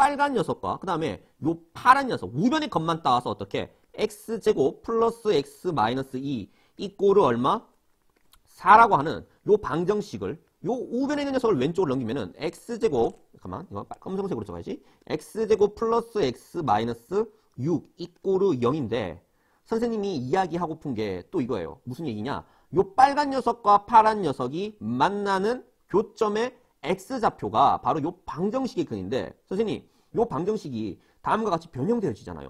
빨간 녀석과 그 다음에 요 파란 녀석 우변의 값만 따와서 어떻게 x제곱 플러스 x 마이너스 2 이꼬르 얼마? 4라고 하는 요 방정식을 요 우변에 있는 녀석을 왼쪽으로 넘기면은 x제곱 잠깐만 이거 검정색으로 적어야지 x제곱 플러스 x 마이너스 6 이꼬르 0인데 선생님이 이야기하고픈 게 또 이거예요. 무슨 얘기냐? 요 빨간 녀석과 파란 녀석이 만나는 교점의 x좌표가 바로 요 방정식의 근인데 선생님 요 방정식이 다음과 같이 변형되어지잖아요.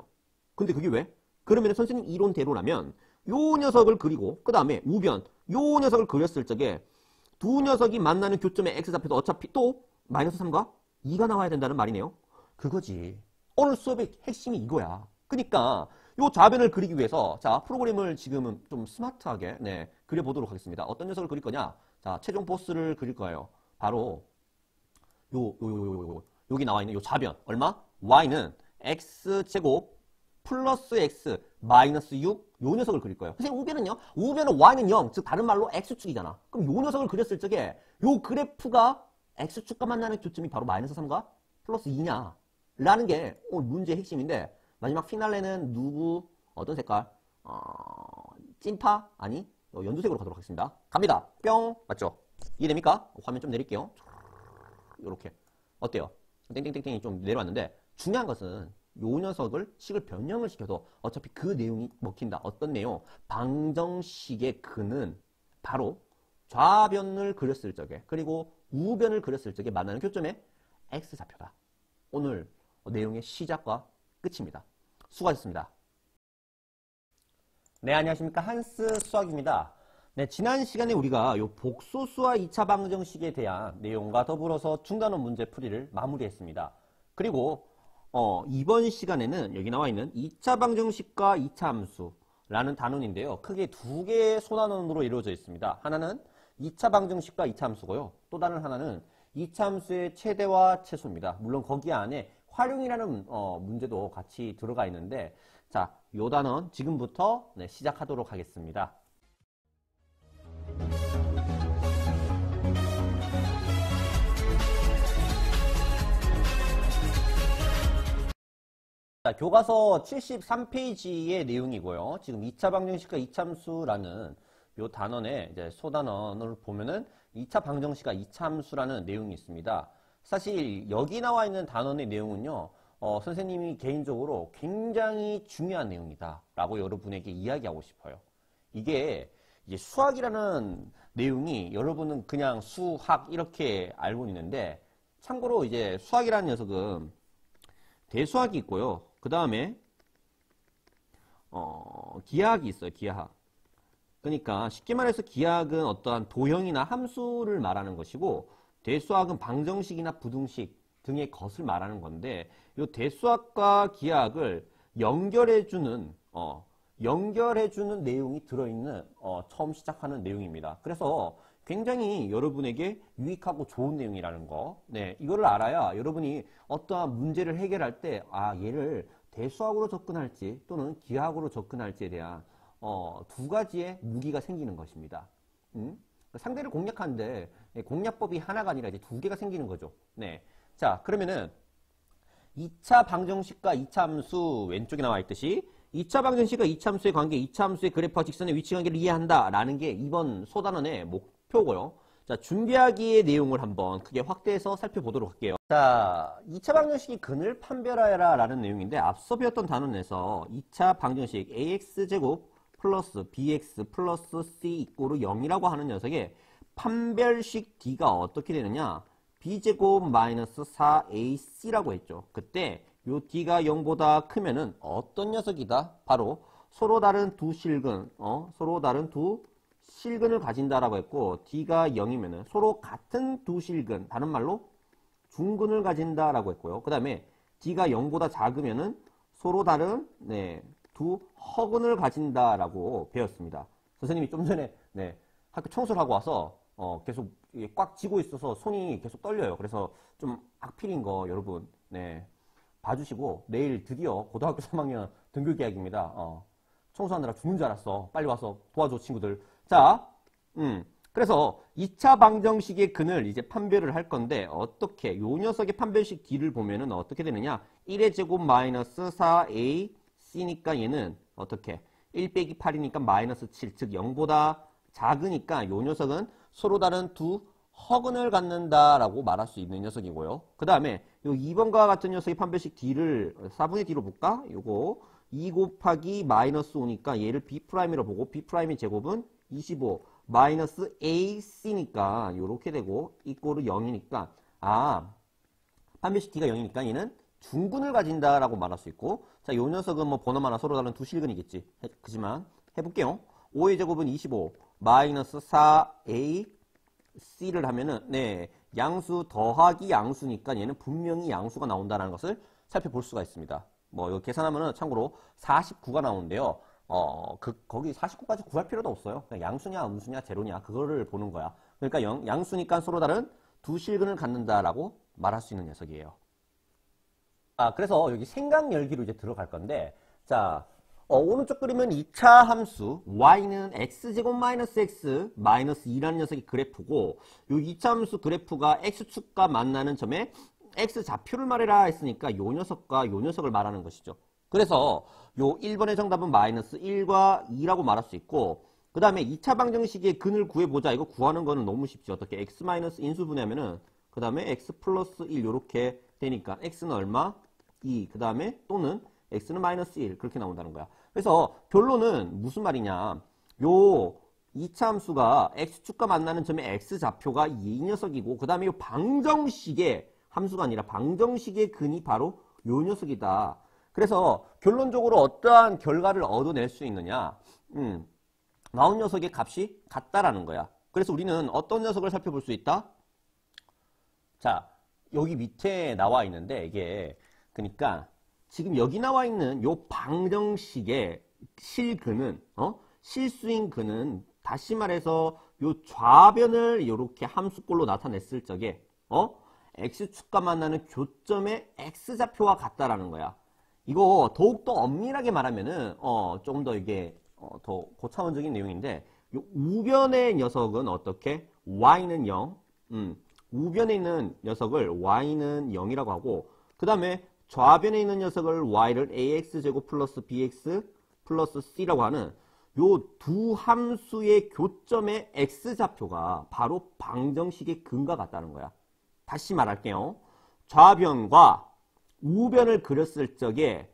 근데 그게 왜? 그러면 선생님 이론대로라면 요 녀석을 그리고 그 다음에 우변 요 녀석을 그렸을 적에 두 녀석이 만나는 교점의 x좌표도 어차피 또 마이너스 3과 2가 나와야 된다는 말이네요. 그거지. 오늘 수업의 핵심이 이거야. 그러니까 요 좌변을 그리기 위해서 자 프로그램을 지금은 좀 스마트하게 그려보도록 하겠습니다. 어떤 녀석을 그릴 거냐? 자 최종 보스를 그릴 거예요. 바로 여기 나와 있는 요 좌변 얼마? y는 x제곱 플러스 x 마이너스 6 요 녀석을 그릴 거예요. 선생님 우변은요? 우변은 y는 0, 즉 다른 말로 x축이잖아. 그럼 요 녀석을 그렸을 적에 요 그래프가 x축과 만나는 교점이 바로 마이너스 3과 플러스 2냐 라는 게 오늘 문제의 핵심인데 마지막 피날레는 누구? 어떤 색깔? 찐파? 아니 연두색으로 가도록 하겠습니다. 갑니다. 뿅 맞죠? 이해됩니까? 화면 좀 내릴게요. 요렇게 어때요? 땡땡땡땡이 좀 내려왔는데 중요한 것은 요 녀석을 식을 변형을 시켜도 어차피 그 내용이 먹힌다. 어떤 내용? 방정식의 근은 바로 좌변을 그렸을 적에 그리고 우변을 그렸을 적에 만나는 교점의 x좌표다. 오늘 내용의 시작과 끝입니다. 수고하셨습니다. 네, 안녕하십니까. 한스 수학입니다. 네, 지난 시간에 우리가 요 복소수와 2차 방정식에 대한 내용과 더불어서 중간원 문제 풀이를 마무리했습니다. 그리고 이번 시간에는 여기 나와 있는 2차 방정식과 2차 함수라는 단원인데요. 크게 두 개의 소단원으로 이루어져 있습니다. 하나는 2차 방정식과 2차 함수고요. 또 다른 하나는 2차 함수의 최대와 최소입니다. 물론 거기 안에 활용이라는 문제도 같이 들어가 있는데 자, 요 단원 지금부터 시작하도록 하겠습니다. 자, 교과서 73페이지의 내용이고요. 지금 2차 방정식과 2차 함수라는 요 단원의 이제 소단원을 보면은 2차 방정식과 2차 함수라는 내용이 있습니다. 사실 여기 나와 있는 단원의 내용은요. 선생님이 개인적으로 굉장히 중요한 내용이다 라고 여러분에게 이야기하고 싶어요. 이게 이제 수학이라는 내용이 여러분은 그냥 수학 이렇게 알고 있는데 참고로 이제 수학이라는 녀석은 대수학이 있고요. 그 다음에 기하학이 있어요. 기하학. 그러니까 쉽게 말해서 기하학은 어떠한 도형이나 함수를 말하는 것이고 대수학은 방정식이나 부등식 등의 것을 말하는 건데 이 대수학과 기하학을 연결해주는 내용이 들어있는 처음 시작하는 내용입니다. 그래서 굉장히 여러분에게 유익하고 좋은 내용이라는 거. 네, 이거를 알아야 여러분이 어떠한 문제를 해결할 때 얘를 대수학으로 접근할지 또는 기하학으로 접근할지에 대한 두 가지의 무기가 생기는 것입니다. 상대를 공략하는데 공략법이 하나가 아니라 이제 두 개가 생기는 거죠. 네. 자, 그러면은 2차 방정식과 2차 함수 왼쪽에 나와 있듯이 2차 방정식과 2차 함수의 관계, 2차 함수의 그래프와 직선의 위치 관계를 이해한다 라는 게 이번 소단원의 목표고요. 자, 준비하기의 내용을 한번 크게 확대해서 살펴보도록 할게요. 자, 2차 방정식이 근을 판별하여라 라는 내용인데 앞서 배웠던 단원에서 2차 방정식 ax제곱 플러스 bx 플러스 c 이꼬르 0이라고 하는 녀석의 판별식 d가 어떻게 되느냐? b제곱 마이너스 4ac라고 했죠. 그때 요 d가 0보다 크면은 어떤 녀석이다? 바로 서로 다른 두 실근, 서로 다른 두 실근을 가진다라고 했고 d가 0이면은 서로 같은 두 실근, 다른 말로 중근을 가진다라고 했고요. 그 다음에 d가 0보다 작으면은 서로 다른 두 허근을 가진다라고 배웠습니다. 선생님이 좀 전에 학교 청소를 하고 와서 계속 꽉 쥐고 있어서 손이 계속 떨려요. 그래서 좀 악필인 거 여러분 봐주시고 내일 드디어 고등학교 3학년 등교 계약입니다. 청소하느라 죽는 줄 알았어. 빨리 와서 도와줘 친구들. 자, 그래서 2차 방정식의 근을 이제 판별을 할 건데 어떻게 요 녀석의 판별식 D를 보면은 어떻게 되느냐 1의 제곱 마이너스 4AC니까 얘는 어떻게 1 빼기 8이니까 마이너스 7 즉 0보다 작으니까 요 녀석은 서로 다른 두 허근을 갖는다라고 말할 수 있는 녀석이고요. 그 다음에 요 2번과 같은 녀석의 판별식 D를 4분의 D로 볼까? 요거 2 곱하기 마이너스 5니까 얘를 B'이라고 보고 B'의 제곱은 25 마이너스 AC니까 요렇게 되고 이꼴은 0이니까 판별식 D가 0이니까 얘는 중근을 가진다라고 말할 수 있고 자, 요 녀석은 뭐 번호만 하나 서로 다른 두 실근이겠지. 그지만 해볼게요. 5의 제곱은 25 마이너스 4A C를 하면은 네 양수 더하기 양수니까 얘는 분명히 양수가 나온다는 것을 살펴볼 수가 있습니다. 뭐 이거 계산하면은 참고로 49가 나오는데요. 거기 49까지 구할 필요도 없어요. 그냥 양수냐 음수냐 제로냐 그거를 보는 거야. 그러니까 양수니까 서로 다른 두 실근을 갖는다라고 말할 수 있는 녀석이에요. 그래서 여기 생각 열기로 이제 들어갈 건데 자 오른쪽 그림은 2차 함수 y는 x제곱 마이너스 x 마이너스 2라는 녀석의 그래프고 요 2차 함수 그래프가 x축과 만나는 점에 x좌표를 말해라 했으니까 요 녀석과 요 녀석을 말하는 것이죠. 그래서 요 1번의 정답은 마이너스 1과 2라고 말할 수 있고 그 다음에 2차 방정식의 근을 구해보자. 이거 구하는 거는 너무 쉽지. 어떻게 x 마이너스 인수분해하면은 그 다음에 x 플러스 1 요렇게 되니까 x는 얼마? 2 그 다음에 또는 x는 마이너스 1 그렇게 나온다는 거야. 그래서 결론은 무슨 말이냐 요 2차 함수가 x축과 만나는 점의 x좌표가 이 녀석이고 그 다음에 요 방정식의 함수가 아니라 방정식의 근이 바로 요 녀석이다. 그래서 결론적으로 어떠한 결과를 얻어낼 수 있느냐 나온 녀석의 값이 같다라는 거야. 그래서 우리는 어떤 녀석을 살펴볼 수 있다? 자 여기 밑에 나와 있는데 이게 그러니까 지금 여기 나와 있는 요 방정식의 실근은 실수인 근은 다시 말해서 요 좌변을 이렇게 함수꼴로 나타냈을 적에 x축과 만나는 교점의 x좌표와 같다라는 거야. 이거 더욱더 엄밀하게 말하면은 좀 더 이게 더 고차원적인 내용인데 요 우변의 녀석은 어떻게 y는 0 우변에 있는 녀석을 y는 0이라고 하고 그 다음에 좌변에 있는 녀석을 y를 ax제곱 플러스 bx 플러스 c라고 하는 요 두 함수의 교점의 x좌표가 바로 방정식의 근과 같다는 거야. 다시 말할게요. 좌변과 우변을 그렸을 적에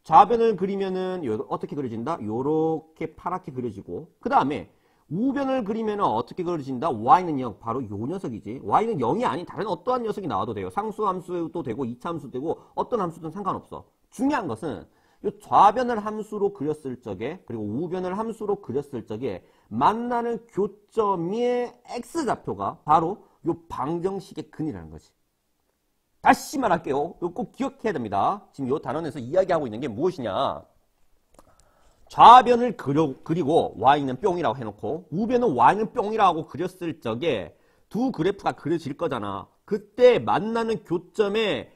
좌변을 그리면은 어떻게 그려진다? 요렇게 파랗게 그려지고 그 다음에 우변을 그리면 어떻게 그려진다? y는 0. 바로 요 녀석이지. y는 0이 아닌 다른 어떠한 녀석이 나와도 돼요. 상수함수도 되고 2차 함수도 되고 어떤 함수든 상관없어. 중요한 것은 요 좌변을 함수로 그렸을 적에 그리고 우변을 함수로 그렸을 적에 만나는 교점의 x좌표가 바로 요 방정식의 근이라는 거지. 다시 말할게요. 이거 꼭 기억해야 됩니다. 지금 요 단원에서 이야기하고 있는 게 무엇이냐. 좌변을 그리고 y는 뿅이라고 해놓고 우변은 y는 뿅이라고 그렸을 적에 두 그래프가 그려질 거잖아. 그때 만나는 교점의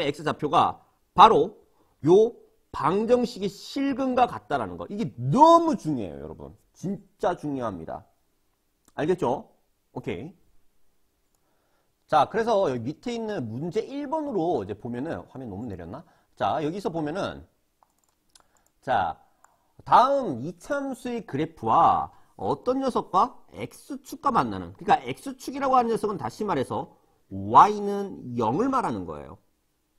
x좌표가 바로 요 방정식의 실근과 같다라는 거. 이게 너무 중요해요, 여러분. 진짜 중요합니다. 알겠죠? 오케이. 자, 그래서 여기 밑에 있는 문제 1번으로 이제 보면은, 화면 너무 내렸나? 자, 여기서 보면은, 자, 다음 이참수의 그래프와 어떤 녀석과 x축과 만나는, 그러니까 x축이라고 하는 녀석은 다시 말해서 y는 0을 말하는 거예요.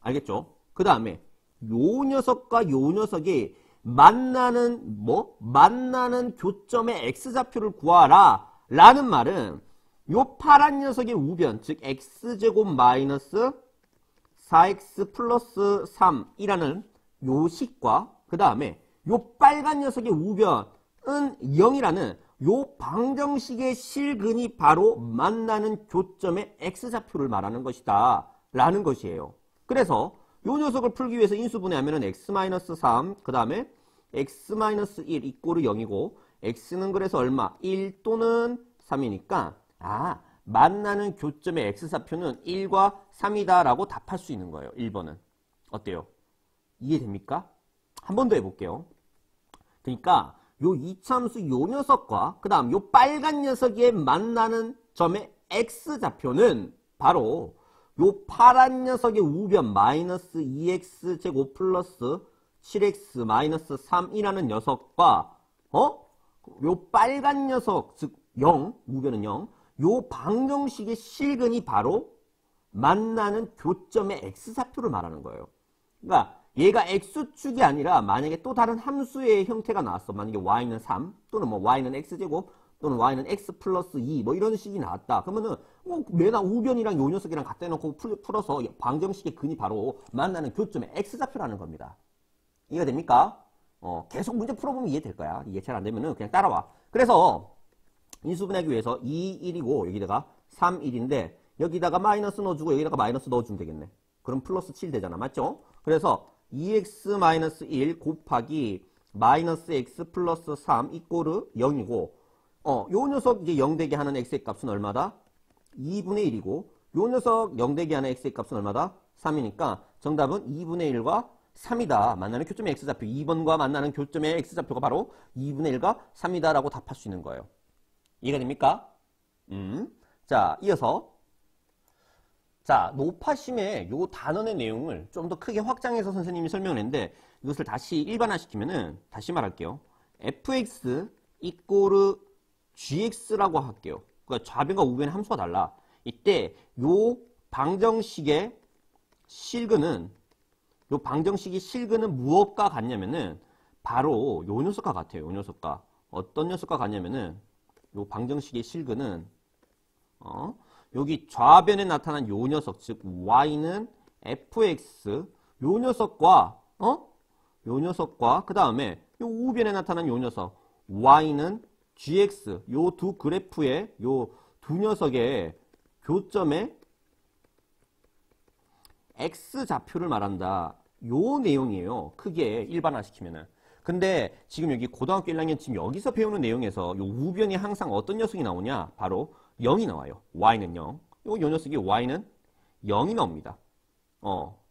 알겠죠? 그 다음에 요 녀석과 요 녀석이 만나는 교점의 x좌표를 구하라 라는 말은 요 파란 녀석의 우변, 즉 x제곱 마이너스 4x 플러스 3이라는 요 식과 그 다음에 요 빨간 녀석의 우변은 0이라는 요 방정식의 실근이 바로 만나는 교점의 x좌표를 말하는 것이다 라는 것이에요. 그래서 요 녀석을 풀기 위해서 인수분해하면 x-3 그 다음에 x-1 이꼴은 0이고 x는 그래서 얼마? 1 또는 3이니까 만나는 교점의 x좌표는 1과 3이다 라고 답할 수 있는 거예요. 1번은. 어때요? 이해됩니까? 한 번 더 해볼게요. 그러니까 요 이차함수 요 녀석과 그 다음 요 빨간 녀석이 만나는 점의 x좌표는 바로 요 파란 녀석의 우변 마이너스 2x 제곱 플러스 7x 마이너스 3이라는 녀석과 요 빨간 녀석 즉 0 우변은 0 요 방정식의 실근이 바로 만나는 교점의 x좌표를 말하는 거예요. 그러니까 얘가 x축이 아니라 만약에 또 다른 함수의 형태가 나왔어. 만약에 y는 3 또는 뭐 y는 x제곱 또는 y는 x 플러스 2 뭐 이런 식이 나왔다. 그러면은 매나 우변이랑 요 녀석이랑 갖다 놓고 풀어서 방정식의 근이 바로 만나는 교점의 x좌표라는 겁니다. 이해가 됩니까? 계속 문제 풀어보면 이해될 거야. 이해 잘 안 되면은 그냥 따라와. 그래서 인수분해하기 위해서 2, 1이고 여기다가 3, 1인데 여기다가 마이너스 넣어주고 여기다가 마이너스 넣어주면 되겠네. 그럼 플러스 7 되잖아. 맞죠? 그래서 2x-1 곱하기 마이너스 x 플러스 3 이꼬르 0이고 요 녀석 이제 0 되게 하는 x의 값은 얼마다? 2분의 1이고 요 녀석 0 되게 하는 x의 값은 얼마다? 3이니까 정답은 2분의 1과 3이다. 만나는 교점의 x좌표 2번과 만나는 교점의 x좌표가 바로 2분의 1과 3이다 라고 답할 수 있는 거예요. 이해가 됩니까? 자, 이어서 자, 노파심의 요 단원의 내용을 좀 더 크게 확장해서 선생님이 설명을 했는데 이것을 다시 일반화시키면은 다시 말할게요. fx 이꼬르 gx라고 할게요. 그러니까 좌변과 우변의 함수가 달라. 이때 요 방정식의 실근은 무엇과 같냐면은 바로 요 녀석과 같아요. 요 녀석과. 어떤 녀석과 같냐면은 요 방정식의 실근은 여기 좌변에 나타난 요 녀석, 즉 y는 fx 요 녀석과 요 녀석과 그 다음에 요 우변에 나타난 요 녀석 y는 gx 요 두 그래프의 요 두 녀석의 교점의 x좌표를 말한다. 요 내용이에요. 크게 일반화시키면은. 근데 지금 여기 고등학교 1학년 지금 여기서 배우는 내용에서 요 우변이 항상 어떤 녀석이 나오냐? 바로 0이 나와요. y는 0. 요 녀석이 y는 0이 나옵니다.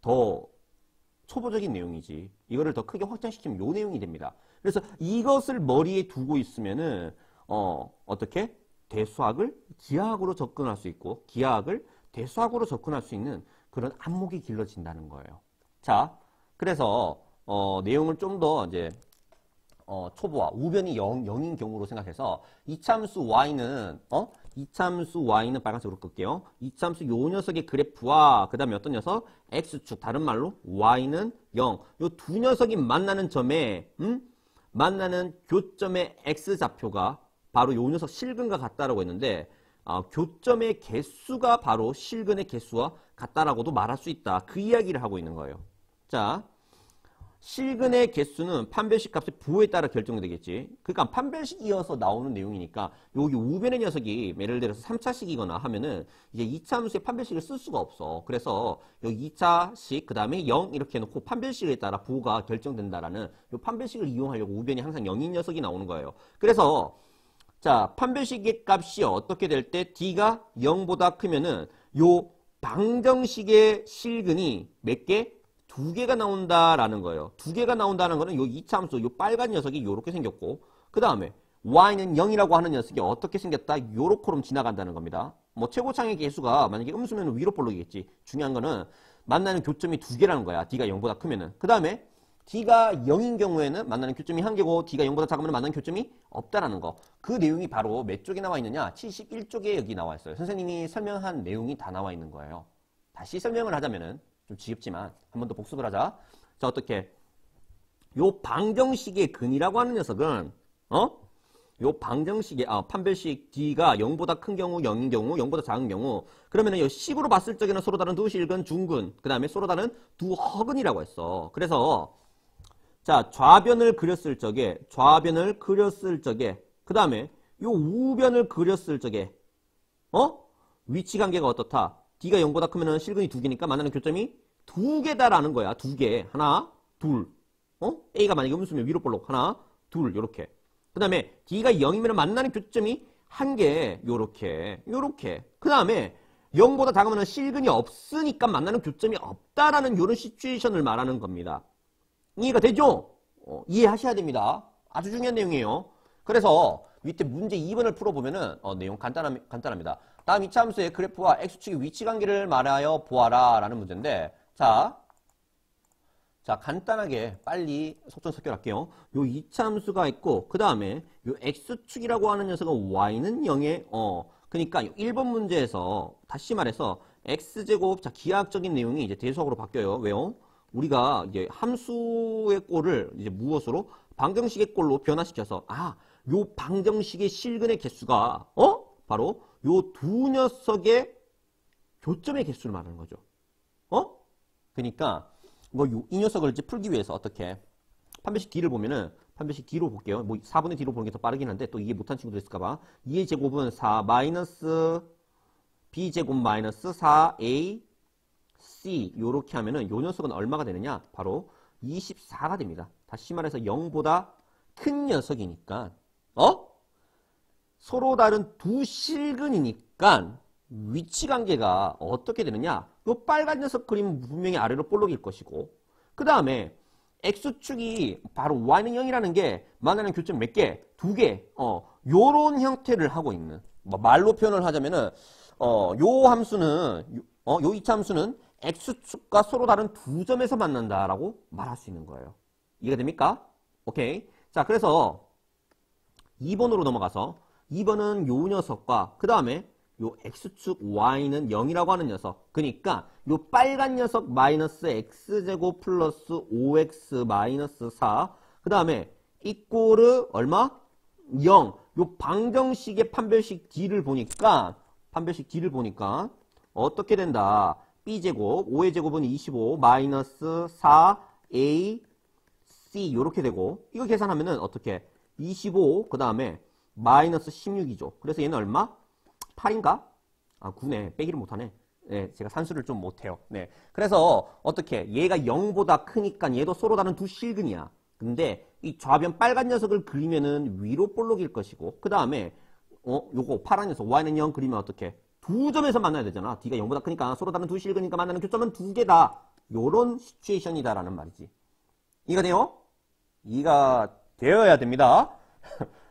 더 초보적인 내용이지. 이거를 더 크게 확장시키면 요 내용이 됩니다. 그래서 이것을 머리에 두고 있으면은 어떻게? 대수학을 기하학으로 접근할 수 있고 기하학을 대수학으로 접근할 수 있는 그런 안목이 길러진다는 거예요. 자, 그래서 내용을 좀 더 이제 초보와 우변이 0인 경우로 생각해서 이차함수 y는 이차함수 y는 빨간색으로 끌게요. 이차함수 요 녀석의 그래프와 그 다음에 어떤 녀석? x축 다른 말로 y는 0. 요 두 녀석이 만나는 점에 만나는 교점의 x좌표가 바로 요 녀석 실근과 같다라고 했는데 교점의 개수가 바로 실근의 개수와 같다라고도 말할 수 있다. 그 이야기를 하고 있는 거예요. 자, 실근의 개수는 판별식 값의 부호에 따라 결정되겠지. 그러니까 판별식이어서 나오는 내용이니까 여기 우변의 녀석이 예를 들어서 3차식이거나 하면은 이제 2차 함수의 판별식을 쓸 수가 없어. 그래서 여기 2차식 그 다음에 0 이렇게 해놓고 판별식에 따라 부호가 결정된다라는 이 판별식을 이용하려고 우변이 항상 0인 녀석이 나오는 거예요. 그래서 자, 판별식의 값이 어떻게 될 때 d가 0보다 크면은 요 방정식의 실근이 몇 개? 2개가 나온다라는 거예요. 2개가 나온다는 거는 요 2차 함수, 요 빨간 녀석이 요렇게 생겼고, 그 다음에 y는 0이라고 하는 녀석이 어떻게 생겼다? 요렇게로 지나간다는 겁니다. 뭐 최고창의 개수가 만약에 음수면 위로 볼록이겠지. 중요한 거는 만나는 교점이 2개라는 거야. d가 0보다 크면은. 그 다음에 d가 0인 경우에는 만나는 교점이 1개고 d가 0보다 작으면 만나는 교점이 없다라는 거. 그 내용이 바로 몇 쪽에 나와 있느냐? 71쪽에 여기 나와 있어요. 선생님이 설명한 내용이 다 나와 있는 거예요. 다시 설명을 하자면은 좀 지겹지만 한 번 더 복습을 하자. 자, 어떻게? 요 방정식의 근이라고 하는 녀석은 요 방정식의 판별식 d가 0보다 큰 경우, 0인 경우, 0보다 작은 경우 그러면은 요 식으로 봤을 적에는 서로 다른 두 실근, 중근, 그 다음에 서로 다른 두 허근이라고 했어. 그래서 자, 좌변을 그렸을 적에 그 다음에 요 우변을 그렸을 적에 위치 관계가 어떻다? d가 0보다 크면은 실근이 2개니까 만나는 교점이 2개다라는 거야. 2개. 하나, 둘. a가 만약에 음수면 위로 볼록 하나, 둘 요렇게. 그 다음에 d가 0이면 만나는 교점이 1개. 요렇게. 그 다음에 0보다 작으면 실근이 없으니까 만나는 교점이 없다라는 요런 시츄에이션을 말하는 겁니다. 이해가 되죠? 이해하셔야 됩니다. 아주 중요한 내용이에요. 그래서 밑에 문제 2번을 풀어보면은 내용 간단합니다. 다음 이차함수의 그래프와 x축의 위치 관계를 말하여 보아라 라는 문제인데 자 간단하게 빨리 속전속결할게요. 요 이차함수가 있고 그 다음에 요 x축이라고 하는 녀석은 y는 0에 그러니까 1번 문제에서 다시 말해서 x제곱 자 기하학적인 내용이 이제 대수학으로 바뀌어요. 왜요? 우리가 이제 함수의 꼴을 이제 무엇으로 방정식의 꼴로 변화시켜서 요 방정식의 실근의 개수가 바로 요 두 녀석의 교점의 개수를 말하는 거죠. 그러니까 이 녀석을 이제 풀기 위해서 어떻게 판별식 D를 보면은 판별식 D로 볼게요. 뭐 4분의 D로 보는 게 더 빠르긴 한데 또 이해 못한 친구들 있을까봐 2의 제곱은 4 마이너스 B제곱 마이너스 4AC 요렇게 하면은 요 녀석은 얼마가 되느냐? 바로 24가 됩니다. 다시 말해서 0보다 큰 녀석이니까 서로 다른 두 실근이니까 위치 관계가 어떻게 되느냐? 요 빨간 녀석 그림은 분명히 아래로 볼록일 것이고 그 다음에 x축이 바로 y는 0이라는 게 만나는 교점 몇 개? 두 개. 요런 형태를 하고 있는 말로 표현을 하자면은 요 함수는 요 이차 함수는 x축과 서로 다른 두 점에서 만난다라고 말할 수 있는 거예요. 이해가 됩니까? 오케이. 자, 그래서 2번으로 넘어가서 2번은 요 녀석과 그 다음에 요 x축 y는 0이라고 하는 녀석. 그러니까 요 빨간 녀석 마이너스 x제곱 플러스 5x 마이너스 4. 그 다음에 이꼬르 얼마? 0. 요 방정식의 판별식 D를 보니까 어떻게 된다? b제곱 5의 제곱은 25 마이너스 4ac 요렇게 되고 이거 계산하면은 어떻게 25 그 다음에 마이너스 16이죠. 그래서 얘는 얼마? 8인가? 9네. 빼기를 못하네. 네, 제가 산수를 좀 못해요. 네. 그래서 어떻게 얘가 0보다 크니까 얘도 서로 다른 두 실근이야. 근데 이 좌변 빨간 녀석을 그리면은 위로 볼록일 것이고 그 다음에 요거 파란 녀석 y는 0 그리면 어떻게? 두 점에서 만나야 되잖아. D가 0보다 크니까 서로 다른 두 실근이니까 만나는 교점은 두 개다. 요런 시츄에이션이다라는 말이지. 이해가 돼요? 이해가 되어야 됩니다.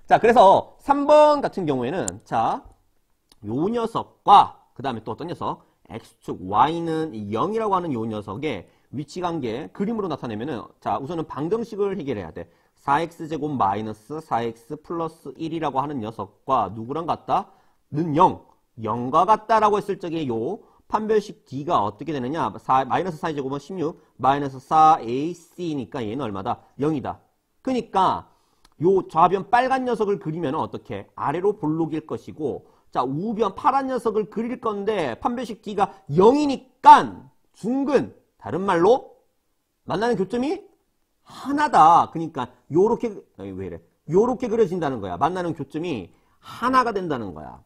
자, 그래서 3번 같은 경우에는 자, 요 녀석과 그 다음에 또 어떤 녀석? x축 y는 0이라고 하는 요 녀석의 위치관계 그림으로 나타내면은 자, 우선은 방정식을 해결해야 돼. 4x제곱 마이너스 4x 플러스 1이라고 하는 녀석과 누구랑 같다? 는 0. 0과 같다라고 했을 적에 요 판별식 D가 어떻게 되느냐? 마이너스 4의 제곱은 16, 마이너스 4ac니까 얘는 얼마다? 0이다. 그러니까 요 좌변 빨간 녀석을 그리면 어떻게? 아래로 볼록일 것이고 자, 우변 파란 녀석을 그릴 건데 판별식 D가 0이니까 중근 다른 말로 만나는 교점이 하나다. 그러니까 요렇게 요렇게 그려진다는 거야. 만나는 교점이 하나가 된다는 거야.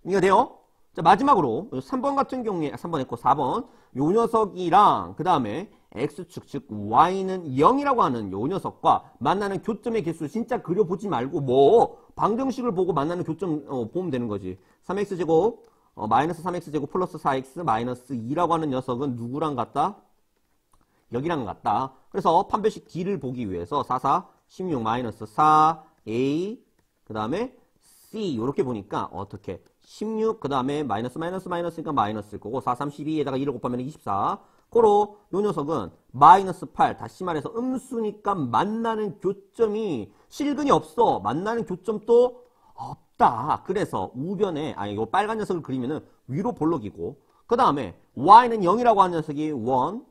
이해가 돼요? 자, 마지막으로 3번 같은 경우에 3번 했고 4번 요 녀석이랑 그 다음에 x축 즉 y는 0이라고 하는 요 녀석과 만나는 교점의 개수 진짜 그려보지 말고 뭐 방정식을 보고 만나는 교점 보면 되는 거지. 3x제곱 마이너스 3x제곱 플러스 4x 마이너스 2라고 하는 녀석은 누구랑 같다? 여기랑 같다. 그래서 판별식 D를 보기 위해서 4, 4, 16 마이너스 4a 그 다음에 c 요렇게 보니까 어떻게 16 그 다음에 마이너스니까 마이너스일 거고 4, 32에다가 2를 곱하면 24 고로 요 녀석은 마이너스 8 다시 말해서 음수니까 만나는 교점이 실근이 없어. 만나는 교점도 없다. 그래서 우변에 요 빨간 녀석을 그리면은 위로 볼록이고 그 다음에 y는 0이라고 하는 녀석이 1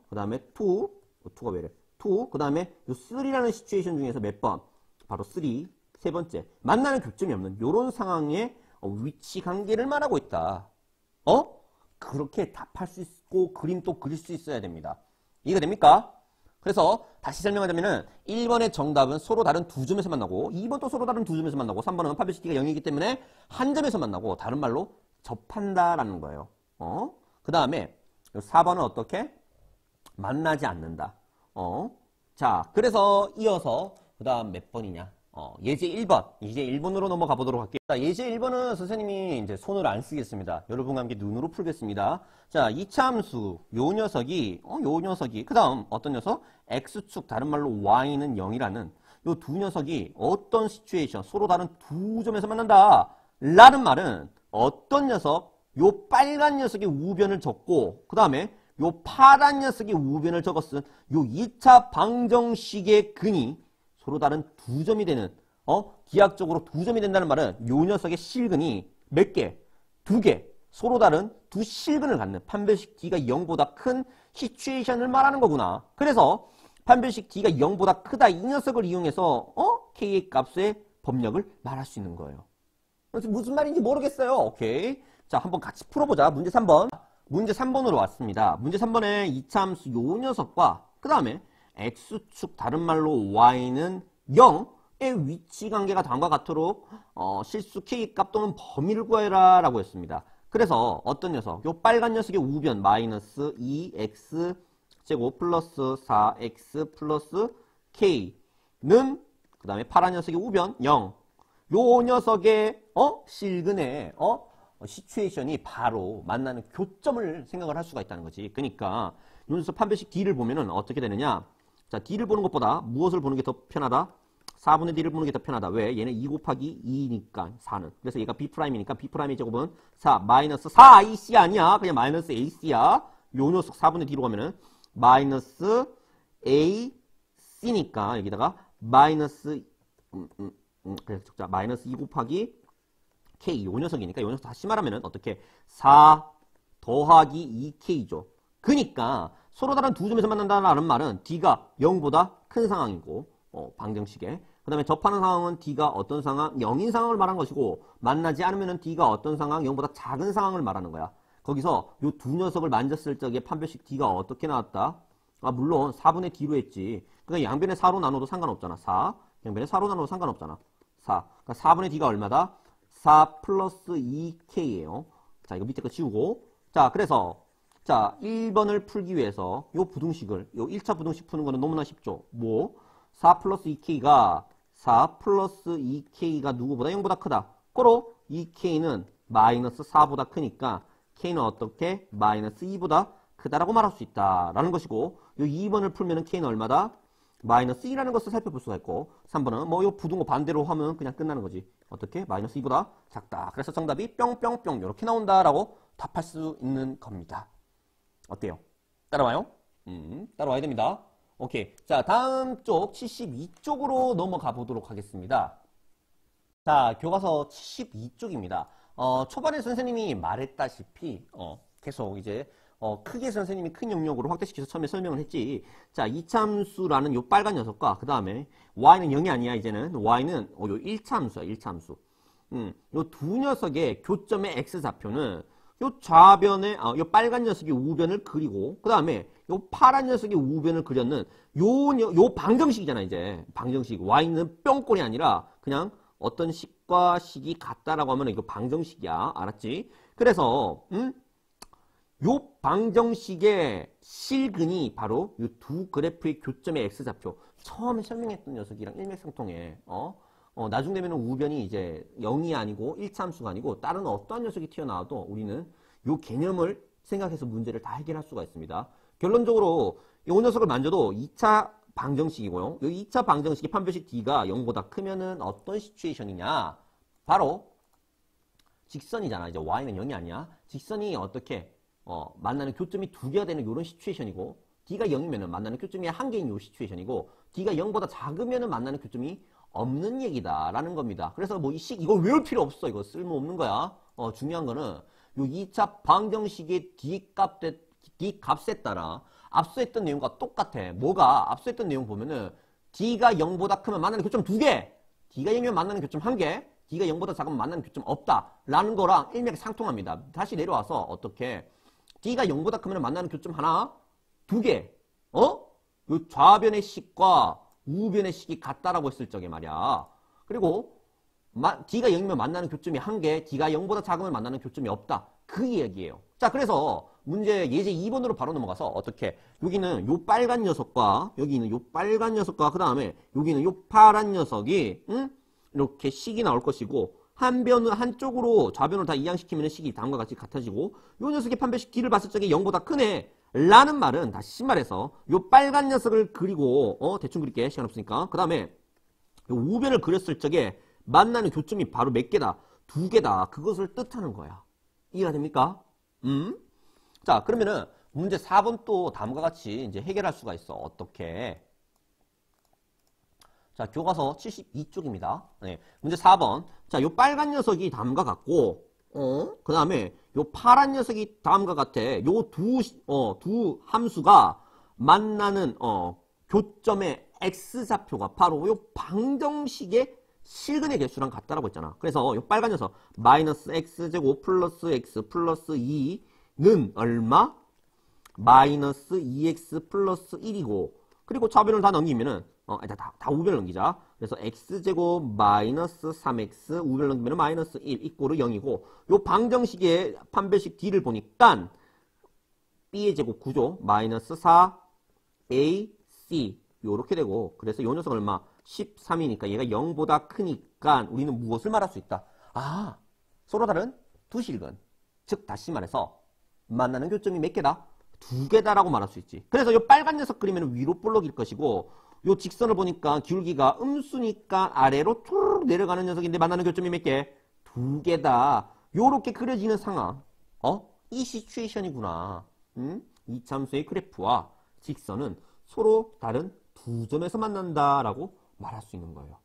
그 다음에 2가 왜 이래 2 그 다음에 요 3라는 시츄에이션 중에서 몇 번? 바로 3 세 번째 만나는 교점이 없는 요런 상황에 위치 관계를 말하고 있다. 그렇게 답할 수 있고 그림도 그릴 수 있어야 됩니다. 이해가 됩니까? 그래서 다시 설명하자면은 1번의 정답은 서로 다른 두 점에서 만나고 2번도 서로 다른 두 점에서 만나고 3번은 판별식 D가 0이기 때문에 한 점에서 만나고 다른 말로 접한다라는 거예요. 그 다음에 4번은 어떻게? 만나지 않는다. 자, 그래서 이어서 그 다음 몇 번이냐? 예제 1번. 이제 1번으로 넘어가 보도록 할게요. 자, 예제 1번은 선생님이 이제 손을 안 쓰겠습니다. 여러분과 함께 눈으로 풀겠습니다. 자, 이차함수, 요 녀석이, 그 다음 어떤 녀석? x축, 다른 말로 y는 0이라는 요 두 녀석이 어떤 시츄에이션, 서로 다른 두 점에서 만난다 라는 말은 어떤 녀석, 요 빨간 녀석이 우변을 적고 그 다음에 요 파란 녀석이 우변을 적었은 요 2차 방정식의 근이 서로 다른 두 점이 되는 기하학적으로 두 점이 된다는 말은 요 녀석의 실근이 몇 개? 두 개. 서로 다른 두 실근을 갖는 판별식 D가 0보다 큰 시츄에이션을 말하는 거구나. 그래서 판별식 D가 0보다 크다 이 녀석을 이용해서 K의 값의 법력을 말할 수 있는 거예요. 그래서 무슨 말인지 모르겠어요. 오케이. 자, 한번 같이 풀어보자. 문제 3번. 문제 3번으로 왔습니다. 문제 3번에 이차함수 요 녀석과 그 다음에 X축 다른 말로 Y는 0의 위치 관계가 다음과 같도록 실수 K 값 또는 범위를 구해라 라고 했습니다. 그래서 어떤 녀석? 요 빨간 녀석의 우변 마이너스 2X 제곱 플러스 4X 플러스 K는 그 다음에 파란 녀석의 우변 0. 요 녀석의 실근의 시츄에이션이 바로 만나는 교점을 생각을 할 수가 있다는 거지. 그러니까 요 녀석 판별식 D를 보면은 어떻게 되느냐? 자, D를 보는 것보다 무엇을 보는 게 더 편하다? 4분의 D를 보는 게 더 편하다. 왜? 얘는 2 곱하기 2니까 4는. 그래서 얘가 B'이니까 B'의 제곱은 4 마이너스 4AC 아니야. 그냥 마이너스 AC야. 요 녀석 4분의 D로 가면은 마이너스 AC니까 여기다가 마이너스 그래서 적자 마이너스 2 곱하기 K 요 녀석이니까 요 녀석 다시 말하면은 어떻게 4 더하기 2K죠. 그니까 서로 다른 두 점에서 만난다는 말은 D가 0보다 큰 상황이고 방정식에 그 다음에 접하는 상황은 D가 어떤 상황? 0인 상황을 말한 것이고 만나지 않으면은 D가 어떤 상황? 0보다 작은 상황을 말하는 거야. 거기서 요 두 녀석을 만졌을 적에 판별식 D가 어떻게 나왔다? 물론 4분의 D로 했지. 그러니까 양변에 4로 나눠도 상관없잖아. 4. 양변에 4로 나눠도 상관없잖아. 4. 그러니까 4분의 D가 얼마다? 4 플러스 2K예요. 자, 이거 밑에 거 지우고. 자, 그래서 자, 1번을 풀기 위해서 요 부등식을 요 1차 부등식 푸는 거는 너무나 쉽죠. 뭐? 4 플러스 2K가 4 플러스 2K가 누구보다 0보다 크다. 고로 2K는 마이너스 4보다 크니까 K는 어떻게? 마이너스 2보다 크다라고 말할 수 있다라는 것이고 요 2번을 풀면은 K는 얼마다? 마이너스 2라는 것을 살펴볼 수가 있고 3번은 뭐 요 부등호 반대로 하면 그냥 끝나는 거지. 어떻게? 마이너스 2보다 작다. 그래서 정답이 뿅뿅뿅 이렇게 나온다라고 답할 수 있는 겁니다. 어때요? 따라와요? 따라와야 됩니다. 오케이. 자, 다음 쪽 72쪽으로 넘어가 보도록 하겠습니다. 자, 교과서 72쪽입니다. 초반에 선생님이 말했다시피 계속 이제 크게 선생님이 큰 영역으로 확대시켜서 처음에 설명을 했지. 자, 이차함수라는 요 빨간 녀석과 그 다음에 y는 0이 아니야. 이제는 y는 요 1차함수야. 1차함수. 요 두 녀석의 교점의 x좌표는 요 좌변에 요 빨간 녀석이 우변을 그리고 그 다음에 요 파란 녀석이 우변을 그렸는 요 방정식이잖아. 이제 방정식 y는 뿅꼴이 아니라 그냥 어떤 식과 식이 같다라고 하면 이거 방정식이야. 알았지? 그래서 요 방정식의 실근이 바로 요 두 그래프의 교점의 x좌표. 처음에 설명했던 녀석이랑 일맥상통해. 나중 되면 우변이 이제 0이 아니고 1차함수가 아니고 다른 어떠한 녀석이 튀어나와도 우리는 요 개념을 생각해서 문제를 다 해결할 수가 있습니다. 결론적으로 이 녀석을 만져도 2차 방정식이고요. 요 2차 방정식의 판별식 D가 0보다 크면은 어떤 시츄에이션이냐? 바로 직선이잖아. 이제 Y는 0이 아니야. 직선이 어떻게 만나는 교점이 두 개가 되는 요런 시츄에이션이고 D가 0이면은 만나는 교점이 한 개인 요 시츄에이션이고 D가 0보다 작으면은 만나는 교점이 없는 얘기다라는 겁니다. 그래서 뭐 이거 외울 필요 없어. 이거 쓸모없는 거야. 중요한 거는 요 2차 방정식의 D 값에 따라 앞서 했던 내용과 똑같아. 뭐가? 앞서 했던 내용 보면은 D가 0보다 크면 만나는 교점 2개. D가 0이면 만나는 교점 1개. D가 0보다 작으면 만나는 교점 없다. 라는 거랑 일맥상통합니다. 다시 내려와서 어떻게? D가 0보다 크면 만나는 교점 하나, 2개. 요 좌변의 식과 우변의 식이 같다라고 했을 적에 말이야. 그리고 D가 0이면 만나는 교점이 1개, D가 0보다 작으면 만나는 교점이 없다. 그 이야기예요. 자, 그래서 문제 예제 2번으로 바로 넘어가서 어떻게? 여기는 요 빨간 녀석과 여기는 요 빨간 녀석과 그 다음에 여기는 요 파란 녀석이 이렇게 식이 나올 것이고 한쪽으로 좌변을 다 이항시키면 식이 다음과 같이 같아지고 요 녀석의 판별식 D를 봤을 적에 0보다 크네 라는 말은 다시 말해서 요 빨간 녀석을 그리고 대충 그릴게. 시간 없으니까. 그 다음에 우변을 그렸을 적에 만나는 교점이 바로 몇 개다? 두 개다. 그것을 뜻하는 거야. 이해가 됩니까? 자, 그러면은 문제 4번 또 다음과 같이 이제 해결할 수가 있어. 어떻게? 자, 교과서 72쪽입니다. 네, 문제 4번. 자, 요 빨간 녀석이 다음과 같고, 그 다음에 요 파란 녀석이 다음과 같아. 요 두 함수가 만나는, 교점의 x좌표가 바로 요 방정식의 실근의 개수랑 같다라고 했잖아. 그래서 요 빨간 녀석, 마이너스 x제곱 플러스 x 플러스 2는 얼마? 마이너스 2x 플러스 1이고, 그리고 좌변을 다 넘기면은, 다 우변을 넘기자. 그래서 x제곱 마이너스 3x 우변을 넘기면 마이너스 1 이꼬르 0이고, 요 방정식의 판별식 d를 보니까 b의 제곱 9죠. 마이너스 4a c 요렇게 되고, 그래서 요 녀석 얼마? 13이니까 얘가 0보다 크니까 우리는 무엇을 말할 수 있다? 아, 서로 다른 두 실근. 즉 다시 말해서 만나는 교점이 몇 개다? 두 개다라고 말할 수 있지. 그래서 요 빨간 녀석 그리면 위로 볼록일 것이고, 요 직선을 보니까 기울기가 음수니까 아래로 쭉 내려가는 녀석인데 만나는 교점이 몇 개? 두 개다. 요렇게 그려지는 상황. 이 시츄에이션이구나. 이참수의 그래프와 직선은 서로 다른 두 점에서 만난다라고 말할 수 있는 거예요.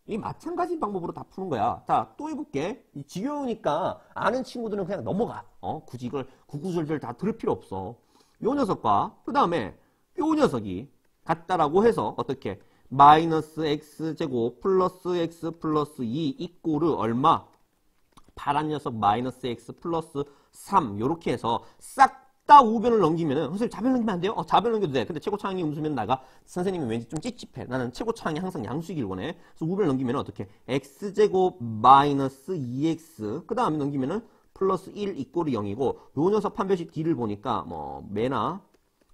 이 마찬가지 방법으로 다 푸는 거야. 자, 또 해볼게. 지겨우니까 아는 친구들은 그냥 넘어가. 굳이 이걸 구구절절 다 들을 필요 없어. 요 녀석과 그 다음에 요 녀석이 같다라고 해서 어떻게? 마이너스 x제곱 플러스 x 플러스 2 이꼬르 얼마? 파란 녀석 마이너스 x 플러스 3 요렇게 해서 싹 다 우변을 넘기면은 선생님 좌변 넘기면 안 돼요? 좌변 넘겨도 돼. 근데 최고차항이 음수면 나가 선생님이 왠지 좀 찝찝해. 나는 최고차항이 항상 양수이길 원해. 그래서 우변을 넘기면 어떻게? x제곱 마이너스 2x 그 다음에 넘기면은 플러스 1 이꼬르 0이고 요 녀석 판별식 d를 보니까 뭐 매나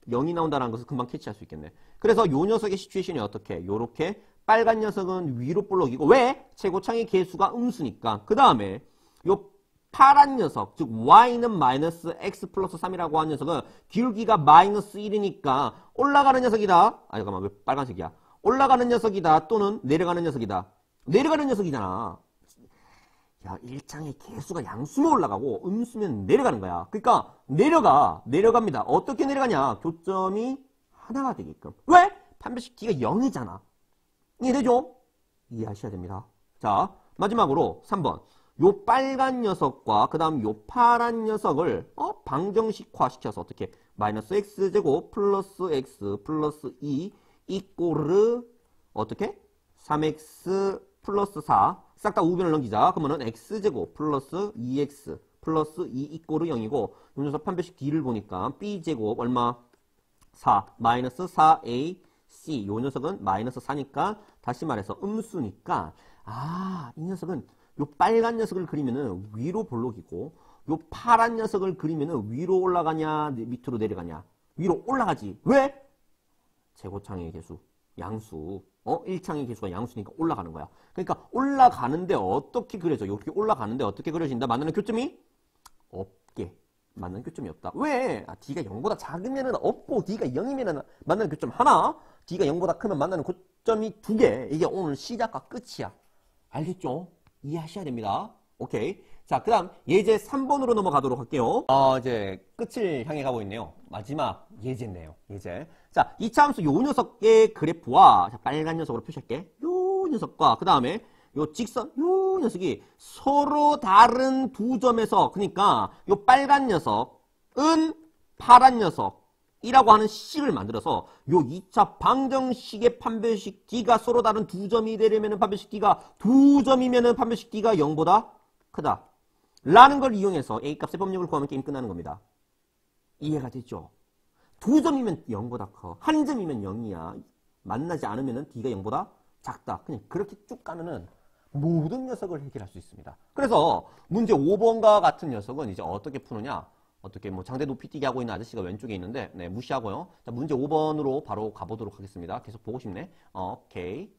0이 나온다는 것을 금방 캐치할 수 있겠네. 그래서 요 녀석의 시츄에이션이 어떻게? 요렇게 빨간 녀석은 위로 볼록이고 왜? 최고차항의 개수가 음수니까. 그 다음에 요 파란 녀석, 즉 y는 마이너스 x 플러스 3이라고 하는 녀석은 기울기가 마이너스 1이니까 올라가는 녀석이다. 잠깐만, 왜 빨간색이야? 올라가는 녀석이다 또는 내려가는 녀석이다. 내려가는 녀석이잖아. 야, 일장의 개수가 양수면 올라가고 음수면 내려가는 거야. 그러니까 내려갑니다. 어떻게 내려가냐? 교점이 하나가 되게끔. 왜? 판별식 d가 0이잖아. 이해되죠? 이해하셔야 됩니다. 자, 마지막으로 3번. 요 빨간 녀석과 그 다음 요 파란 녀석을 방정식화 시켜서 어떻게? 마이너스 x제곱 플러스 x 플러스 2 이꼬르 어떻게? 3x 플러스 4 싹 다 우변을 넘기자. 그러면은 x제곱 플러스 2x 플러스 2 이꼬르 0이고 요 녀석 판별식 d를 보니까 b제곱 얼마? 4 마이너스 4ac 요 녀석은 마이너스 4니까 다시 말해서 음수니까 이 녀석은 요 빨간 녀석을 그리면은 위로 볼록이고 요 파란 녀석을 그리면은 위로 올라가냐 밑으로 내려가냐? 위로 올라가지. 왜? 최고차항의 개수 양수. 1창의 개수가 양수니까 올라가는 거야. 그러니까 올라가는데 어떻게 그려져? 이렇게 올라가는데 어떻게 그려진다? 만나는 교점이 없게. 만나는 교점이 없다. 왜? d가 0보다 작으면은 없고 d가 0이면은 만나는 교점 하나. d가 0보다 크면 만나는 교점이 두 개. 이게 오늘 시작과 끝이야. 알겠죠? 이해하셔야 됩니다. 오케이. 자, 그 다음 예제 3번으로 넘어가도록 할게요. 이제 끝을 향해 가고 있네요. 마지막 예제네요. 예제. 자, 이차 함수 요 녀석의 그래프와 빨간 녀석으로 표시할게. 요 녀석과 그 다음에 요 직선 요 녀석이 서로 다른 두 점에서 그러니까 요 빨간 녀석은 파란 녀석이라고 하는 식을 만들어서 요 2차 방정식의 판별식 d가 서로 다른 두 점이 되려면 판별식 d가 두 점이면 판별식 d가 0보다 크다. 라는 걸 이용해서 A값의 법칙을 구하면 게임 끝나는 겁니다. 이해가 됐죠? 두 점이면 0보다 커. 한 점이면 0이야. 만나지 않으면 D가 0보다 작다. 그냥 그렇게 쭉 가면은 모든 녀석을 해결할 수 있습니다. 그래서 문제 5번과 같은 녀석은 이제 어떻게 푸느냐? 어떻게 뭐 장대 높이 뛰기 하고 있는 아저씨가 왼쪽에 있는데 네, 무시하고요. 자, 문제 5번으로 바로 가보도록 하겠습니다. 계속 보고 싶네. 오케이.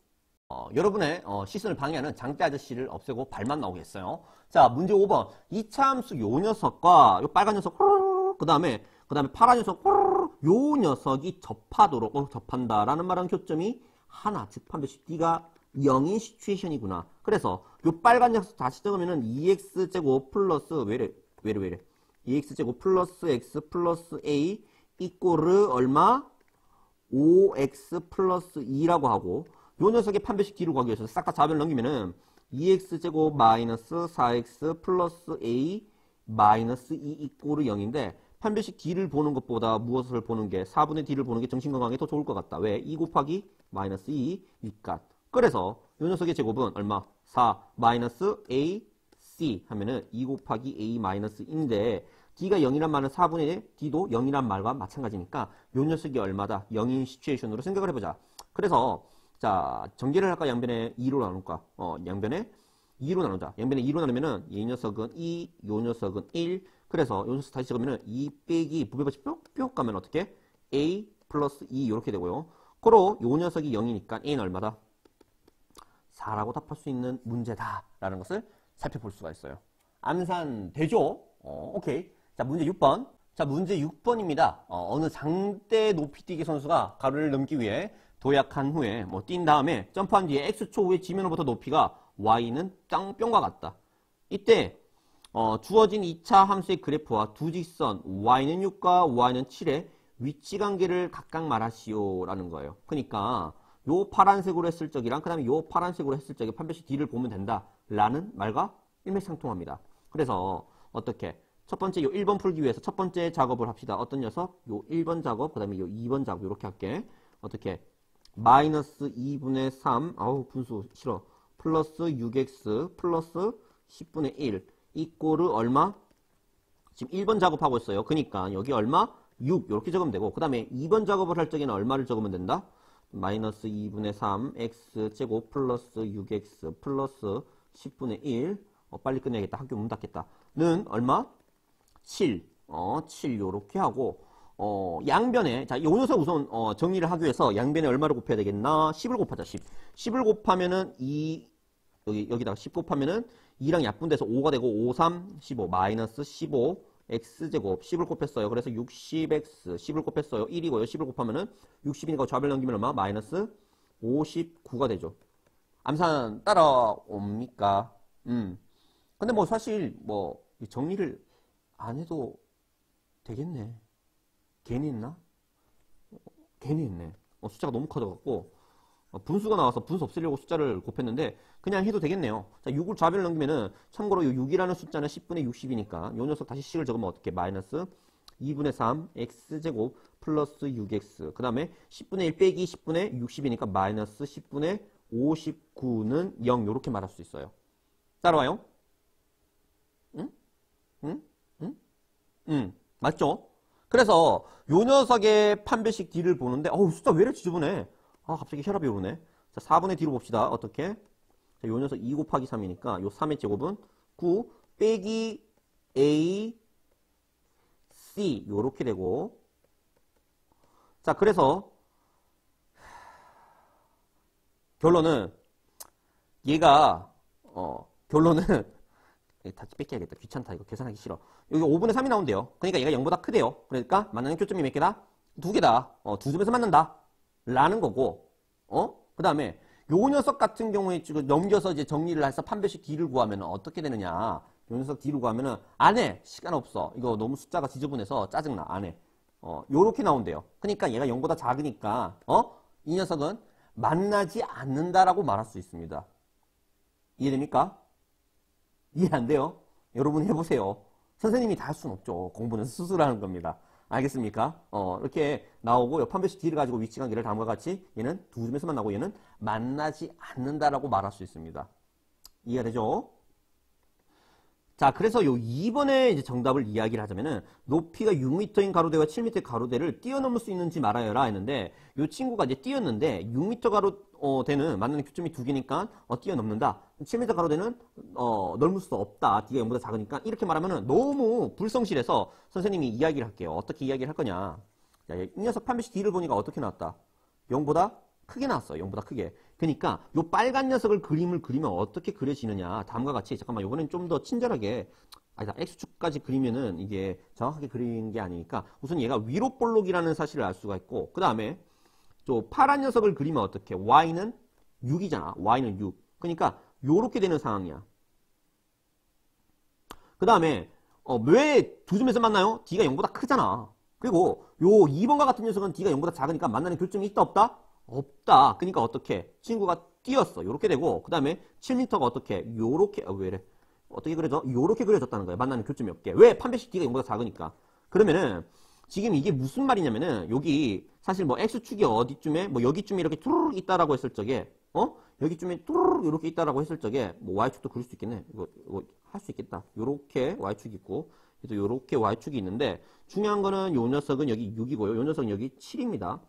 여러분의 시선을 방해하는 장대 아저씨를 없애고 발만 나오겠어요. 자, 문제 5번. 이차 함수 요 녀석과 요 빨간 녀석 그 다음에 파란 녀석 요 녀석이 접하도록 접한다라는 말은 교점이 하나. 즉 판별식 D가 0인 시츄에이션이구나. 그래서 요 빨간 녀석 다시 적으면은 2x제곱 플러스 왜래 2x제곱 플러스 x 플러스 a 이꼬르 얼마? 5x 플러스 2라고 하고 요 녀석의 판별식 D를 구하기 위해서 싹 다 좌변을 넘기면은 2x제곱 마이너스 4x 플러스 a 마이너스 2 이꼬르 0인데 판별식 D를 보는 것보다 무엇을 보는 게 4분의 D를 보는 게 정신건강에 더 좋을 것 같다. 왜? 2 곱하기 마이너스 2 밑값. 그래서 요 녀석의 제곱은 얼마? 4 마이너스 ac 하면은 2 곱하기 a 마이너스 2인데 D가 0이란 말은 4분의 D도 0이란 말과 마찬가지니까 요 녀석이 얼마다? 0인 시츄에이션으로 생각을 해보자. 그래서 자 전개를 할까? 양변에 2로 나눌까? 양변에 2로 나누자. 양변에 2로 나누면은 이 녀석은 2, 요 녀석은 1. 그래서 요 녀석 다시 적으면은 2 빼기 부배받침 뿅뿅 가면 어떻게? a 플러스 2 이렇게 되고요. 그로 요 녀석이 0이니까 a는 얼마다? 4라고 답할 수 있는 문제다라는 것을 살펴볼 수가 있어요. 암산 되죠? 오케이. 자, 문제 6번. 자, 문제 6번입니다. 어느 장대 높이뛰기 선수가 가로를 넘기 위해 도약한 후에 뛴 다음에 점프한 뒤에 x초 후에 지면으로부터 높이가 y는 뿅과 같다. 이때 주어진 2차 함수의 그래프와 두 직선 y는 6과 y는 7의 위치 관계를 각각 말하시오 라는 거예요. 그러니까 요 파란색으로 했을 적이랑 그 다음에 요 파란색으로 했을 적의 판별식 D를 보면 된다 라는 말과 일맥상통합니다. 그래서 어떻게? 첫 번째 요 1번 풀기 위해서 첫 번째 작업을 합시다. 어떤 녀석? 요 1번 작업, 그 다음에 요 2번 작업 이렇게 할게. 어떻게? 마이너스 2분의 3, 아우 분수 싫어. 플러스 6x 플러스 10분의 1 이꼬르 얼마? 지금 1번 작업하고 있어요. 그러니까 여기 얼마? 6 이렇게 적으면 되고 그 다음에 2번 작업을 할 적에는 얼마를 적으면 된다? 마이너스 2분의 3 x제곱 플러스 6x 플러스 10분의 1 빨리 끝내야겠다. 학교 문 닫겠다. 는 얼마? 7 요렇게 하고 양변에 자, 요 녀석 우선 정리를 하기 위해서 양변에 얼마를 곱해야 되겠나? 10을 곱하자. 10을 곱하면은 2 여기다가 10 곱하면은 2랑 약분돼서 5가 되고 5, 3, 15 마이너스 15 x제곱 10을 곱했어요. 그래서 60x 10을 곱했어요. 1이고요. 10을 곱하면은 60이니까 좌변 넘기면 얼마? 마이너스 59가 되죠. 암산 따라옵니까? 근데 뭐 사실 뭐 정리를 안 해도 되겠네. 괜히 했나? 괜히 했네. 숫자가 너무 커져갖고 분수가 나와서 분수 없애려고 숫자를 곱했는데 그냥 해도 되겠네요. 자, 6을 좌변을 넘기면은 참고로 이 6이라는 숫자는 10분의 60이니까 요 녀석 다시 식을 적으면 어떻게? 마이너스 2분의 3 x제곱 플러스 6x 그 다음에 10분의 1 빼기 10분의 60이니까 마이너스 10분의 59는 0 요렇게 말할 수 있어요. 따라와요? 응? 응? 응? 맞죠? 그래서 요 녀석의 판별식 D를 보는데 숫자 왜 이렇게 지저분해? 갑자기 혈압이 오르네. 자, 4분의 D로 봅시다. 어떻게? 자, 요 녀석 2 곱하기 3이니까 요 3의 제곱은 9 빼기 A C 요렇게 되고 자, 그래서 결론은 얘가 결론은 다시 뺏겨야겠다. 귀찮다. 이거 계산하기 싫어. 여기 5분의 3이 나온대요. 그러니까 얘가 0보다 크대요. 그러니까 만나는 교점이 몇 개다? 2개다. 2점에서 만난다. 라는 거고, 그 다음에 요 녀석 같은 경우에 지금 넘겨서 이제 정리를 해서 판별식 D를 구하면 어떻게 되느냐. 요 녀석 D를 구하면은 안 해. 시간 없어. 이거 너무 숫자가 지저분해서 짜증나. 안 해. 요렇게 나온대요. 그러니까 얘가 0보다 작으니까, 이 녀석은 만나지 않는다라고 말할 수 있습니다. 이해됩니까? 이해 안 돼요? 여러분 해보세요. 선생님이 다 할 수는 없죠. 공부는 스스로 하는 겁니다. 알겠습니까? 이렇게 나오고 판별식 D를 가지고 위치관계를 다음과 같이 얘는 두 점에서만 나오고 얘는 만나지 않는다라고 말할 수 있습니다. 이해가 되죠? 자, 그래서 요 2번에 이제 정답을 이야기를 하자면은 높이가 6m인 가로대와 7m의 가로대를 뛰어넘을 수 있는지 말하여라 했는데 요 친구가 이제 뛰었는데 6m 가로대는 만나는 교점이 두 개니까 뛰어넘는다. 7m 가로대는 넘을 수 없다. D가 0보다 작으니까 이렇게 말하면은 너무 불성실해서 선생님이 이야기를 할게요. 어떻게 이야기를 할 거냐? 자, 이 녀석 판별식 D를 보니까 어떻게 나왔다? 0보다 크게 나왔어요. 0보다 크게. 그러니까 요 빨간 녀석을 그림을 그리면 어떻게 그려지느냐. 다음과 같이 잠깐만 요거는 좀 더 친절하게 아니다. X축까지 그리면은 이게 정확하게 그리는 게 아니니까 우선 얘가 위로 볼록이라는 사실을 알 수가 있고 그 다음에 또 파란 녀석을 그리면 어떻게? Y는 6이잖아. y는 6. 그러니까 요렇게 되는 상황이야. 그 다음에 왜 두 점에서 만나요? d가 0보다 크잖아. 그리고 요 2번과 같은 녀석은 d가 0보다 작으니까 만나는 교점이 있다 없다? 없다. 그러니까 어떻게? 친구가 뛰었어. 요렇게 되고 그 다음에 7m가 어떻게? 요렇게 왜 이래? 어떻게 그려져? 요렇게 그려졌다는 거예요. 만나는 교점이 없게. 왜? 판별식 d가 0보다 작으니까. 그러면은 지금 이게 무슨 말이냐면은 여기 사실 뭐 x축이 어디쯤에 뭐 여기쯤에 이렇게 뚜루룩 있다라고 했을 적에 여기쯤에 뚜루룩 이렇게 있다라고 했을 적에 뭐 y축도 그릴 수 있겠네. 이거 할 수 있겠다. 요렇게 y축이 있고 또 요렇게 y축이 있는데 중요한 거는 요 녀석은 여기 6이고요. 요 녀석은 여기 7입니다.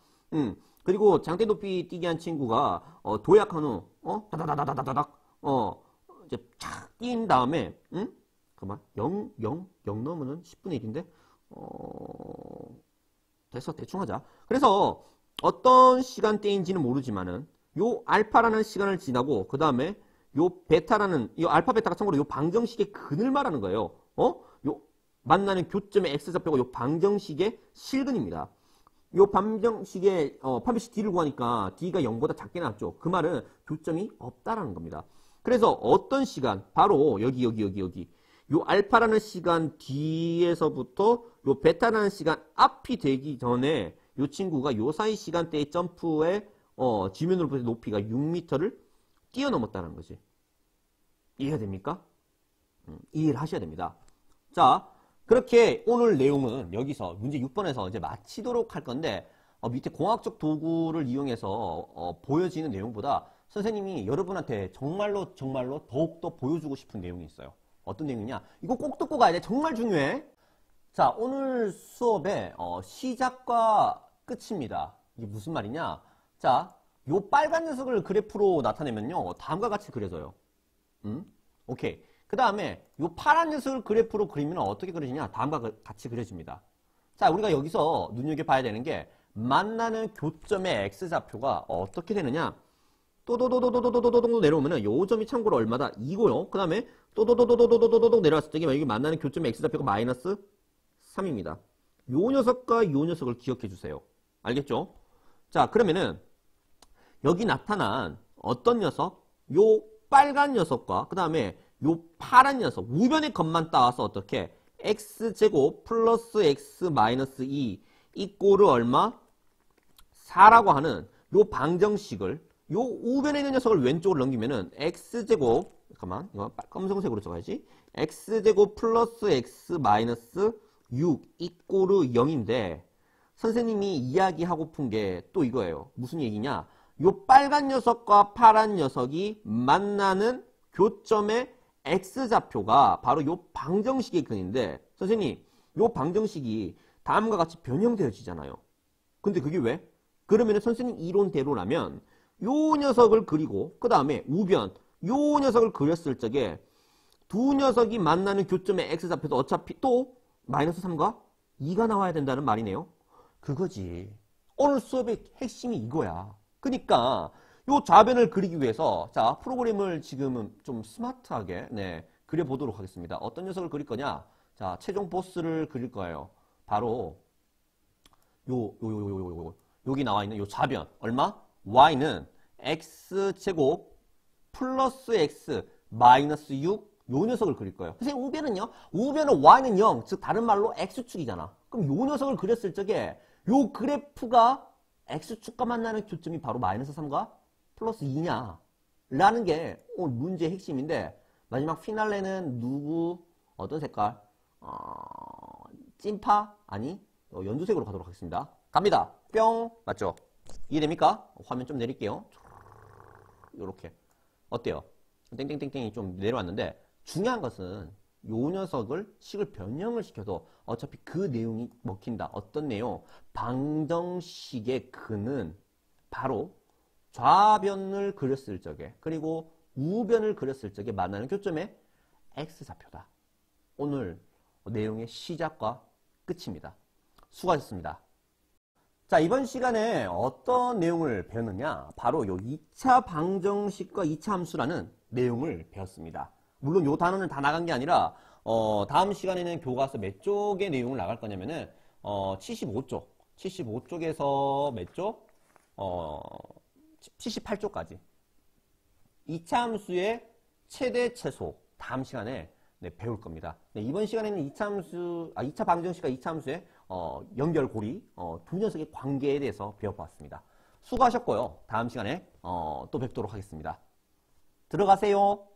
그리고 장대 높이 뛰기 한 친구가 도약한 후 다다다다다다닥 이제 착 뛴 다음에 그만 0 넘으면 10분의 1인데 됐어. 대충 하자. 그래서 어떤 시간대인지는 모르지만은 요 알파라는 시간을 지나고 그 다음에 요 베타라는 이 알파 베타가 참고로 요 방정식의 근을 말하는 거예요. 요 만나는 교점의 x좌표가 요 방정식의 실근입니다. 요 방정식의 판별식 d를 구하니까 d가 0보다 작게 나왔죠. 그 말은 교점이 없다라는 겁니다. 그래서 어떤 시간 바로 여기 요 알파라는 시간 뒤에서부터 요 베타라는 시간 앞이 되기 전에 요 친구가 요 사이 시간대의 점프의 지면으로부터 높이가 6m를 뛰어넘었다는 거지. 이해가 됩니까? 이해를 하셔야 됩니다. 자, 그렇게 오늘 내용은 여기서 문제 6번에서 이제 마치도록 할 건데 밑에 공학적 도구를 이용해서 보여지는 내용보다 선생님이 여러분한테 정말로 더욱더 보여주고 싶은 내용이 있어요. 어떤 내용이냐? 이거 꼭 듣고 가야 돼. 정말 중요해. 자, 오늘 수업의 시작과 끝입니다. 이게 무슨 말이냐? 자, 요 빨간 녀석을 그래프로 나타내면요. 다음과 같이 그려져요. 오케이. 그 다음에 요 파란 녀석을 그래프로 그리면 어떻게 그려지냐? 다음과 같이 그려집니다. 자, 우리가 여기서 눈여겨봐야 되는 게 만나는 교점의 x좌표가 어떻게 되느냐? 또도도도도도도도도 내려오면은 요 점이 참고로 얼마다? 2고요. 그 다음에 또도도도도도도도 내려왔을 때 여기 만나는 교점의 x좌표가 마이너스 3입니다. 요 녀석과 요 녀석을 기억해 주세요. 알겠죠? 자, 그러면은 여기 나타난 어떤 녀석? 요 빨간 녀석과 그 다음에 요 파란 녀석 우변의 값만 따와서 어떻게? x제곱 플러스 x 마이너스 2 이꼬르 얼마? 4라고 하는 요 방정식을 요 우변에 있는 녀석을 왼쪽으로 넘기면은 x제곱 잠깐만 이거 검정색으로 적어야지. x제곱 플러스 x 마이너스 6 이꼬르 0인데 선생님이 이야기하고픈 게 또 이거예요. 무슨 얘기냐? 요 빨간 녀석과 파란 녀석이 만나는 교점의 x좌표가 바로 요 방정식의 근인데 선생님 요 방정식이 다음과 같이 변형되어지잖아요. 근데 그게 왜? 그러면 선생님 이론대로라면 요 녀석을 그리고 그 다음에 우변 요 녀석을 그렸을 적에 두 녀석이 만나는 교점의 x좌표도 어차피 또 마이너스 3과 2가 나와야 된다는 말이네요. 그거지. 오늘 수업의 핵심이 이거야. 그러니까 요 좌변을 그리기 위해서 자 프로그램을 지금은 좀 스마트하게 그려보도록 하겠습니다. 어떤 녀석을 그릴 거냐? 자 최종 보스를 그릴 거예요. 바로 여기 나와 있는 요 좌변 얼마? y는 x제곱 플러스 x 마이너스 6 요 녀석을 그릴 거예요. 선생님 우변은요? 우변은 y는 0 즉 다른 말로 x축이잖아. 그럼 요 녀석을 그렸을 적에 요 그래프가 x축과 만나는 교점이 바로 마이너스 3과 플러스 2냐 라는 게 오늘 문제의 핵심인데 마지막 피날레는 누구 어떤 색깔? 찐파? 아니 연두색으로 가도록 하겠습니다. 갑니다. 뿅 맞죠? 이해됩니까? 화면 좀 내릴게요. 요렇게 어때요? 땡땡땡땡이 좀 내려왔는데 중요한 것은 요 녀석을 식을 변형을 시켜도 어차피 그 내용이 먹힌다. 어떤 내용? 방정식의 근은 바로 좌변을 그렸을 적에 그리고 우변을 그렸을 적에 만나는 교점의 x좌표다. 오늘 내용의 시작과 끝입니다. 수고하셨습니다. 자, 이번 시간에 어떤 내용을 배웠느냐? 바로 요 2차 방정식과 2차 함수라는 내용을 배웠습니다. 물론 요 단어는 다 나간 게 아니라 다음 시간에는 교과서 몇 쪽의 내용을 나갈 거냐면은 75쪽에서 몇 쪽? 78쪽까지 2차 함수의 최대 최소 다음 시간에 네, 배울 겁니다. 네, 이번 시간에는 2차 방정식과 2차 함수의 연결고리 두 녀석의 관계에 대해서 배워봤습니다. 수고하셨고요. 다음 시간에 또 뵙도록 하겠습니다. 들어가세요.